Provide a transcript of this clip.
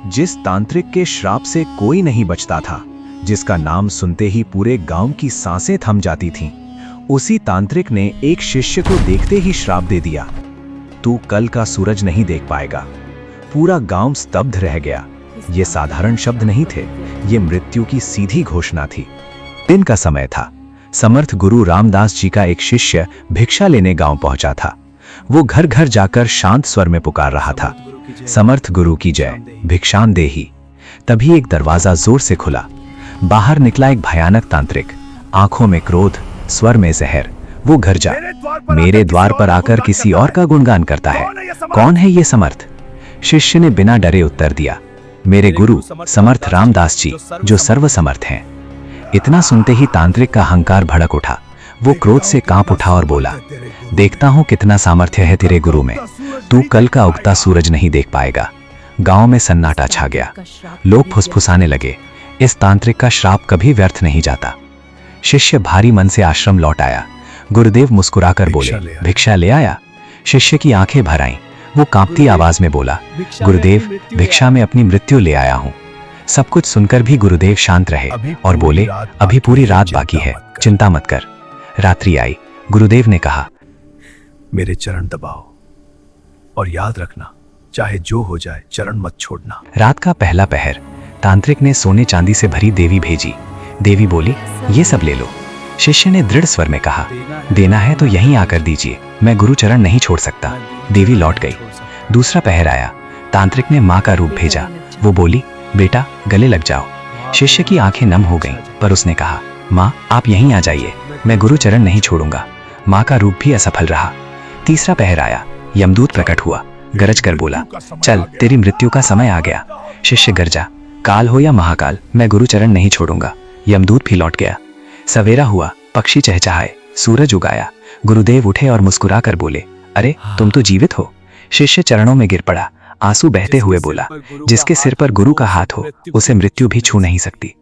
जिस तांत्रिक के श्राप से कोई नहीं बचता था, जिसका नाम सुनते ही पूरे गांव की सांसें थम जाती थीं, उसी तांत्रिक ने एक शिष्य को देखते ही श्राप दे दिया, तू कल का सूरज नहीं देख पाएगा। पूरा गांव स्तब्ध रह गया। ये साधारण शब्द नहीं थे, ये मृत्यु की सीधी घोषणा थी। दिन का समय था। समर्थ गुरु रामदास जी का एक शिष्य भिक्षा लेने गांव पहुंचा था। वो घर घर जाकर शांत स्वर में पुकार रहा था, समर्थ गुरु की जय, भिक्षान देही। तभी एक दरवाजा जोर से खुला। बाहर निकला एक भयानक तांत्रिक, आंखों में क्रोध, स्वर में जहर। वो घर जा, मेरे द्वार पर आकर किसी और का गुणगान करता है, कौन है ये समर्थ? शिष्य ने बिना डरे उत्तर दिया, मेरे गुरु समर्थ रामदास जी, जो सर्वसमर्थ हैं। इतना सुनते ही तांत्रिक का अहंकार भड़क उठा। वो क्रोध से कांप उठा और बोला, देखता हूं कितना सामर्थ्य है तेरे गुरु में, तू कल का उगता सूरज नहीं देख पाएगा। गांव में सन्नाटा छा गया। लोग फुसफुसाने लगे, इस तांत्रिक का श्राप कभी व्यर्थ नहीं जाता। शिष्य भारी मन से आश्रम लौट आया। गुरुदेव मुस्कुराकर बोले, भिक्षा ले आया? शिष्य की आंखें भर आईं। वो कांपती आवाज में बोला, गुरुदेव, भिक्षा में अपनी मृत्यु ले आया हूं। सब कुछ सुनकर भी गुरुदेव शांत रहे और बोले, अभी पूरी रात बाकी है, चिंता मत कर। रात्रि आई। गुरुदेव ने कहा, मेरे चरण दबाओ और याद रखना, चाहे जो हो जाए चरण मत छोड़ना। रात का पहला पहर। तांत्रिक ने सोने चांदी से भरी देवी भेजी। देवी बोली, ये सब ले लो। शिष्य ने दृढ़ स्वर में कहा, देना है तो यहीं आकर दीजिए, मैं गुरु चरण नहीं छोड़ सकता। देवी लौट गई। दूसरा पहर आया। तांत्रिक ने माँ का रूप भेजा। वो बोली, बेटा गले लग जाओ। शिष्य की आंखें नम हो गईं, पर उसने कहा, माँ आप यहीं आ जाइए, मैं गुरु चरण नहीं छोड़ूंगा। माँ का रूप भी असफल रहा। तीसरा पहर आया। यमदूत प्रकट हुआ, गरज कर बोला, चल तेरी मृत्यु का समय आ गया। शिष्य गरजा, काल हो या महाकाल, मैं गुरु चरण नहीं छोड़ूंगा। यमदूत भी लौट गया। सवेरा हुआ, पक्षी चहचहाए, सूरज उगाया। गुरुदेव उठे और मुस्कुरा कर बोले, अरे तुम तो जीवित हो। शिष्य चरणों में गिर पड़ा, आंसू बहते हुए बोला, जिसके सिर पर गुरु का हाथ हो, उसे मृत्यु भी छू नहीं सकती।